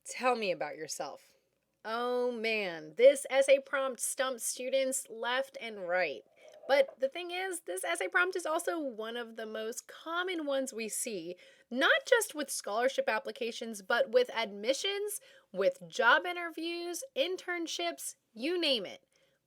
Tell me about yourself. Oh man, this essay prompt stumps students left and right. But the thing is, this essay prompt is also one of the most common ones we see, not just with scholarship applications, but with admissions, with job interviews, internships, you name it.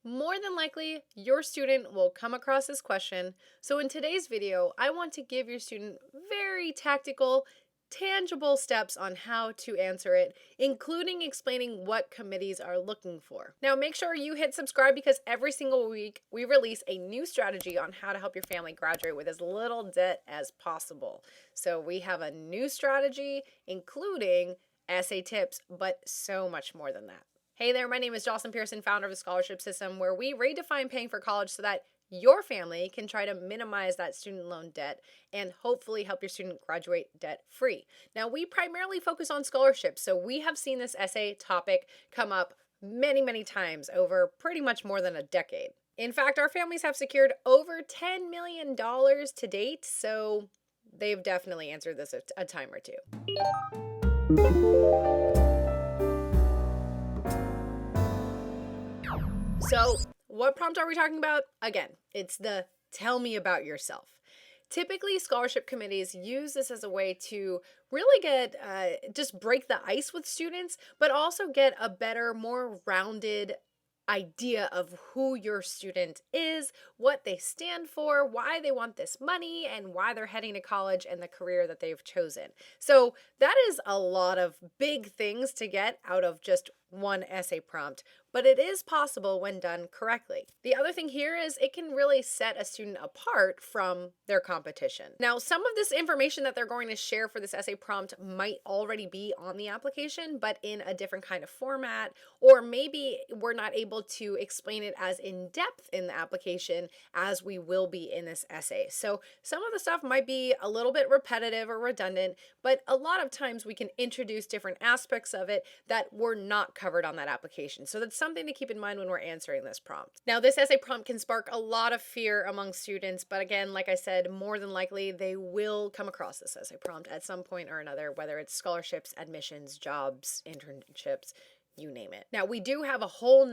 More than likely, your student will come across this question. So in today's video, I want to give your student very tactical, tangible steps on how to answer it, including explaining what committees are looking for. Now, make sure you hit subscribe because every single week we release a new strategy on how to help your family graduate with as little debt as possible. So we have a new strategy, including essay tips, but so much more than that. Hey there, my name is Jocelyn Pearson, founder of the Scholarship System, where we redefine paying for college so that your family can try to minimize that student loan debt and hopefully help your student graduate debt free. Now, we primarily focus on scholarships, so we have seen this essay topic come up many times over pretty much more than a decade. In fact, our families have secured over $10 million to date, so they've definitely answered this a time or two. So, what prompt are we talking about? Again, it's the tell me about yourself. Typically, scholarship committees use this as a way to really get, just break the ice with students, but also get a better, more rounded idea of who your student is, what they stand for, why they want this money, and why they're heading to college and the career that they've chosen. So that is a lot of big things to get out of just one essay prompt, but it is possible when done correctly. The other thing here is it can really set a student apart from their competition. Now, some of this information that they're going to share for this essay prompt might already be on the application, but in a different kind of format, or maybe we're not able to explain it as in depth in the application as we will be in this essay. So some of the stuff might be a little bit repetitive or redundant, but a lot of times we can introduce different aspects of it that were not covered on that application. So that's something to keep in mind when we're answering this prompt. Now, this essay prompt can spark a lot of fear among students, but again, like I said, more than likely they will come across this essay prompt at some point or another, whether it's scholarships, admissions, jobs, internships, you name it. Now, we do have a whole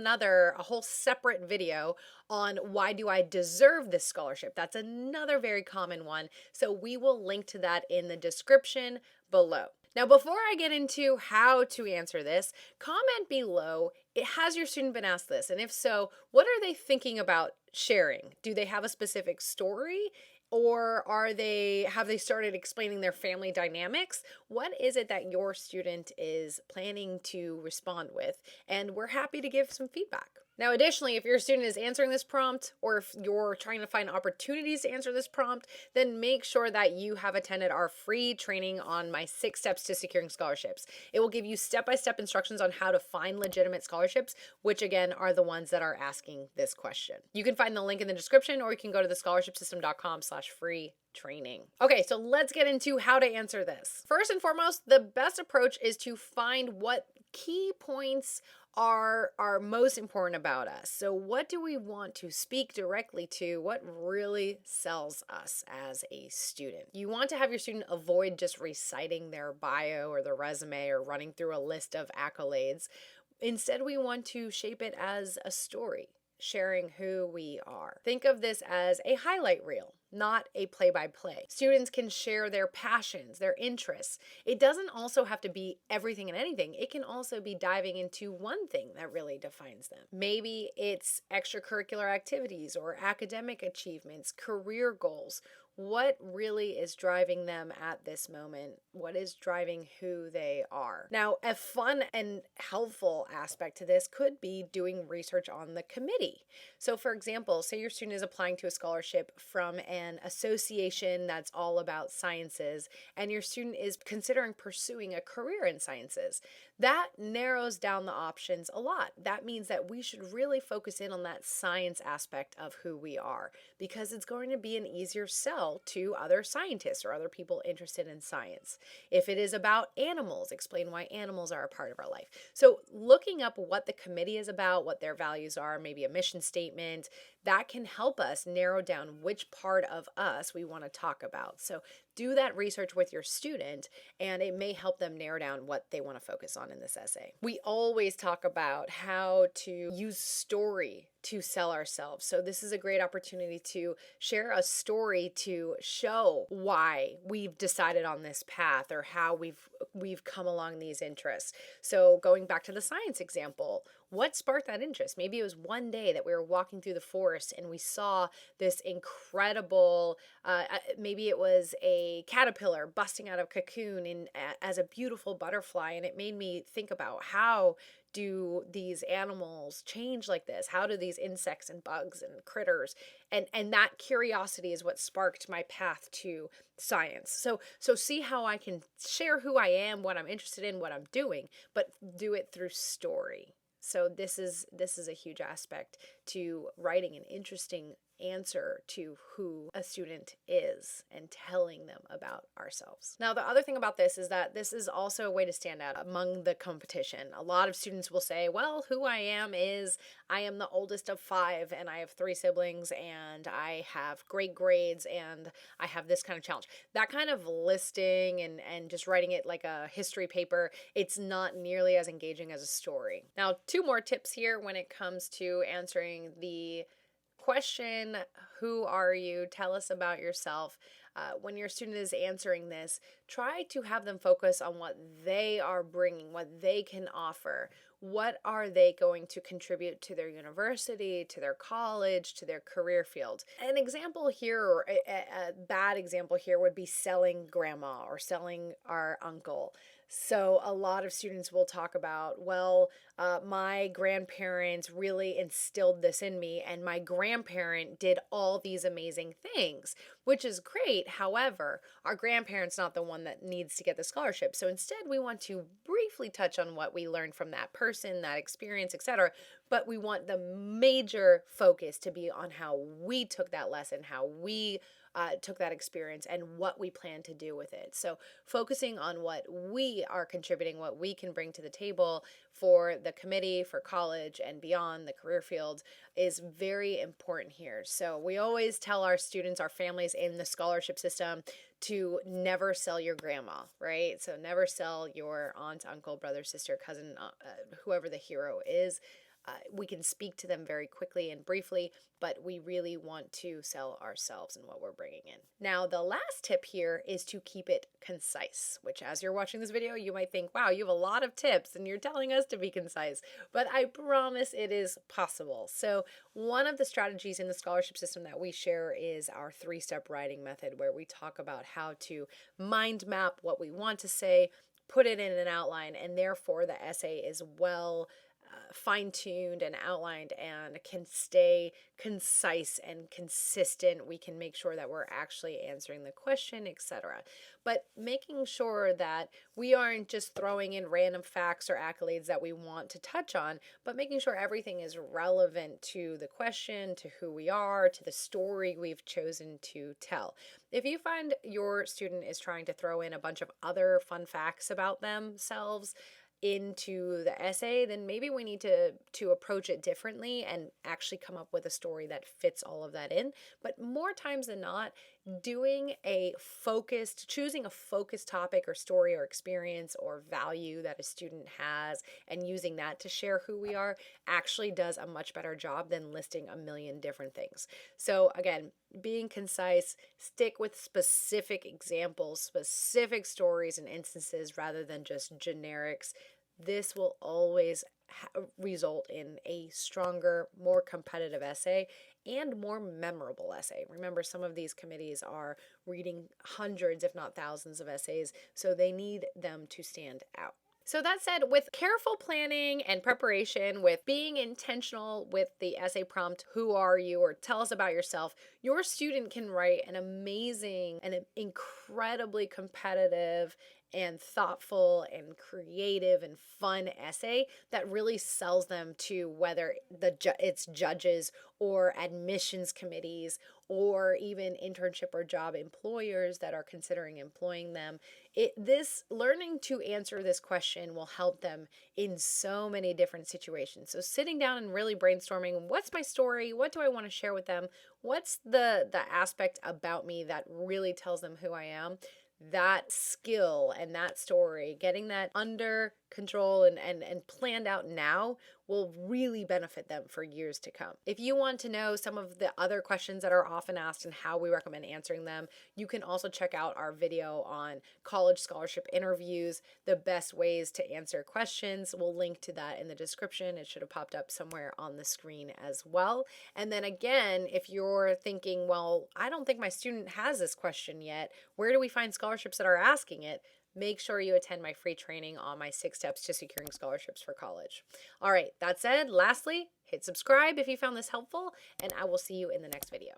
separate video on why do I deserve this scholarship. That's another very common one. So we will link to that in the description below. Now, before I get into how to answer this, comment below, has your student been asked this? And if so, what are they thinking about sharing? Do they have a specific story? Or have they started explaining their family dynamics? What is it that your student is planning to respond with? And we're happy to give some feedback. Now, additionally, if your student is answering this prompt, or if you're trying to find opportunities to answer this prompt, then make sure that you have attended our free training on my 6 steps to securing scholarships. It will give you step-by-step instructions on how to find legitimate scholarships, which again are the ones that are asking this question. You can find the link in the description, or you can go to thescholarshipsystem.com/free training. Okay, so let's get into how to answer this. First and foremost, the best approach is to find what key points are most important about us. So what do we want to speak directly to? What really sells us as a student? You want to have your student avoid just reciting their bio or their resume or running through a list of accolades. Instead, we want to shape it as a story, sharing who we are. Think of this as a highlight reel, not a play-by-play. Students can share their passions, their interests. It doesn't also have to be everything and anything. It can also be diving into one thing that really defines them. Maybe it's extracurricular activities or academic achievements, career goals. What really is driving them at this moment? What is driving who they are? Now, a fun and helpful aspect to this could be doing research on the committee. So for example, say your student is applying to a scholarship from an association that's all about sciences, and your student is considering pursuing a career in sciences. That narrows down the options a lot. That means that we should really focus in on that science aspect of who we are, because it's going to be an easier sell to other scientists or other people interested in science. If it is about animals, explain why animals are a part of our life. So looking up what the committee is about, what their values are, maybe a mission statement, that can help us narrow down which part of us we want to talk about. So do that research with your student, and it may help them narrow down what they want to focus on in this essay. We always talk about how to use story to sell ourselves. So this is a great opportunity to share a story to show why we've decided on this path or how we've come along these interests. So going back to the science example, what sparked that interest? Maybe it was one day that we were walking through the forest and we saw this incredible, maybe it was a caterpillar busting out of cocoon as a beautiful butterfly, and it made me think about how do these animals change like this? How do these insects and bugs and critters? And that curiosity is what sparked my path to science. So see how I can share who I am, what I'm interested in, what I'm doing, but do it through story. So this is a huge aspect to writing an interesting answer to who a student is and telling them about ourselves. Now, the other thing about this is that this is also a way to stand out among the competition. A lot of students will say, well, who I am is I am the oldest of 5 and I have 3 siblings and I have great grades and I have this kind of challenge. That kind of listing and just writing it like a history paper, it's not nearly as engaging as a story. Now, 2 more tips here when it comes to answering the question, who are you? Tell us about yourself. When your student is answering this, try to have them focus on what they are bringing, what they can offer. What are they going to contribute to their university, to their college, to their career field? An example here, or a bad example here, would be selling grandma or selling our uncle. So a lot of students will talk about, well, my grandparents really instilled this in me, and my grandparent did all these amazing things, which is great. However, our grandparent's not the one that needs to get the scholarship. So instead, we want to briefly touch on what we learned from that person, that experience, etc. But we want the major focus to be on how we took that lesson, how we took that experience, and what we plan to do with it. So focusing on what we are contributing, what we can bring to the table for the committee, for college and beyond, the career field, is very important here. So we always tell our students, our families in the scholarship system, to never sell your grandma, right? So never sell your aunt, uncle, brother, sister, cousin, whoever the hero is. We can speak to them very quickly and briefly, but we really want to sell ourselves and what we're bringing in. Now, the last tip here is to keep it concise, which as you're watching this video, you might think, wow, you have a lot of tips and you're telling us to be concise, but I promise it is possible. So one of the strategies in the scholarship system that we share is our 3-step writing method, where we talk about how to mind map what we want to say, put it in an outline, and therefore the essay is well fine-tuned and outlined and can stay concise and consistent. We can make sure that we're actually answering the question, etc. But making sure that we aren't just throwing in random facts or accolades that we want to touch on, but making sure everything is relevant to the question, to who we are, to the story we've chosen to tell. If you find your student is trying to throw in a bunch of other fun facts about themselves into the essay, then maybe we need to approach it differently and actually come up with a story that fits all of that in. But more times than not, choosing a focused topic or story or experience or value that a student has and using that to share who we are actually does a much better job than listing a million different things. So again, being concise, stick with specific examples, specific stories and instances rather than just generics. This will always result in a stronger, more competitive essay and more memorable essay. Remember, some of these committees are reading hundreds, if not thousands of essays, so they need them to stand out. So that said, with careful planning and preparation, with being intentional with the essay prompt, who are you, or tell us about yourself, your student can write an amazing and an incredibly competitive and thoughtful and creative and fun essay that really sells them to whether it's judges or admissions committees or even internship or job employers that are considering employing them. This learning to answer this question will help them in so many different situations. So sitting down and really brainstorming, what's my story? What do I want to share with them? What's the aspect about me that really tells them who I am? That skill and that story, getting that under control and planned out now will really benefit them for years to come. If you want to know some of the other questions that are often asked and how we recommend answering them, you can also check out our video on college scholarship interviews, the best ways to answer questions. We'll link to that in the description. It should have popped up somewhere on the screen as well. And then again, if you're thinking, well, I don't think my student has this question yet, where do we find scholarships that are asking it? Make sure you attend my free training on my 6 steps to securing scholarships for college. All right, that said, lastly, hit subscribe if you found this helpful, and I will see you in the next video.